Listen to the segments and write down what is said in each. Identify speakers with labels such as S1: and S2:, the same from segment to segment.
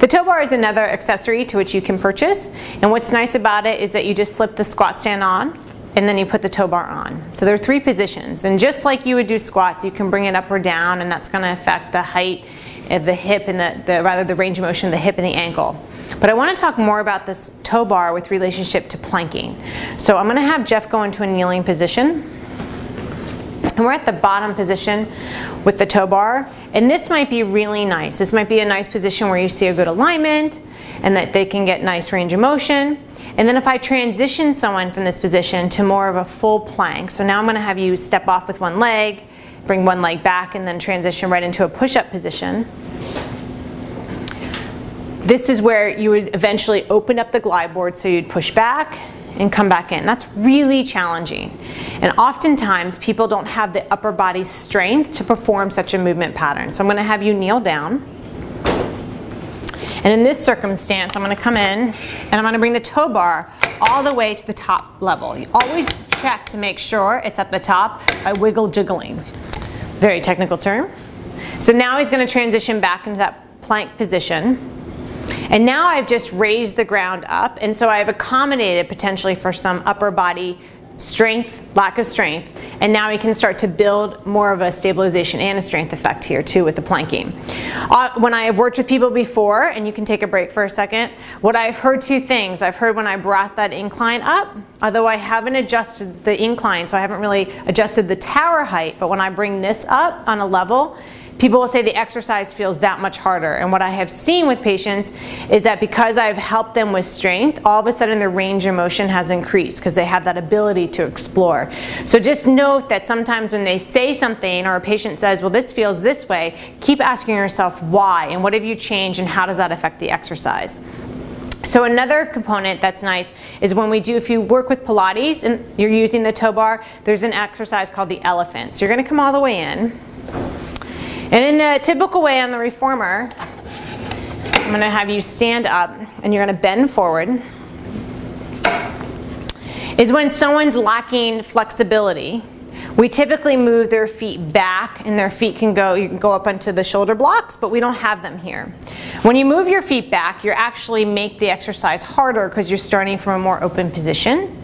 S1: The tow bar is another accessory to which you can purchase, and what's nice about it is that you just slip the squat stand on and then you put the tow bar on. So there are 3 positions, and just like you would do squats, you can bring it up or down, and that's going to affect the height of the hip and the range of motion of the hip and the ankle. But I want to talk more about this tow bar with relationship to planking. So I'm going to have Jeff go into a kneeling position. And we're at the bottom position with the tow bar, and this might be really nice. This might be a nice position where you see a good alignment and that they can get nice range of motion. And then if I transition someone from this position to more of a full plank, so now I'm going to have you step off with one leg, bring one leg back, and then transition right into a push-up position. This is where you would eventually open up the glide board, so you'd push back and come back in. That's really challenging. And oftentimes people don't have the upper body strength to perform such a movement pattern. So I'm going to have you kneel down. And in this circumstance, I'm going to come in and I'm going to bring the tow bar all the way to the top level. You always check to make sure it's at the top by wiggle jiggling. Very technical term. So now he's going to transition back into that plank position. And now I've just raised the ground up, and so I've accommodated potentially for some upper body strength, lack of strength, and now we can start to build more of a stabilization and a strength effect here too with the planking. When I have worked with people before, and you can take a break for a second, what I've heard 2 things. I've heard when I brought that incline up, although I haven't adjusted the incline, so I haven't really adjusted the tower height, but when I bring this up on a level, people will say the exercise feels that much harder. And what I have seen with patients is that because I've helped them with strength, all of a sudden their range of motion has increased because they have that ability to explore. So just note that sometimes when they say something or a patient says, well, this feels this way, keep asking yourself why and what have you changed and how does that affect the exercise. So another component that's nice is when if you work with Pilates and you're using the tow bar, there's an exercise called the elephant. So you're going to come all the way in. And in the typical way on the reformer, I'm going to have you stand up and you're going to bend forward. Is when someone's lacking flexibility, we typically move their feet back, and their feet you can go up onto the shoulder blocks, but we don't have them here. When you move your feet back, you actually make the exercise harder because you're starting from a more open position.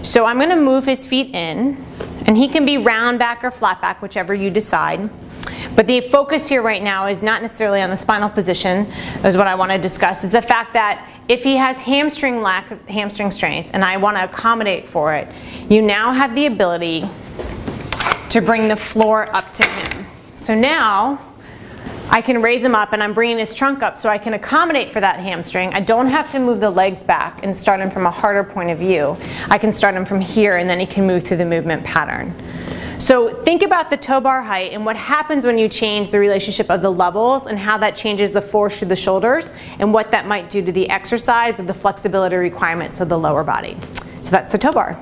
S1: So I'm going to move his feet in, and he can be round back or flat back, whichever you decide. But the focus here right now is not necessarily on the spinal position, is what I want to discuss, is the fact that if he has hamstring strength, and I want to accommodate for it, you now have the ability to bring the floor up to him. So now I can raise him up, and I'm bringing his trunk up so I can accommodate for that hamstring. I don't have to move the legs back and start him from a harder point of view. I can start him from here, and then he can move through the movement pattern. So think about the tow bar height and what happens when you change the relationship of the levels and how that changes the force through the shoulders and what that might do to the exercise or the flexibility requirements of the lower body. So that's the tow bar.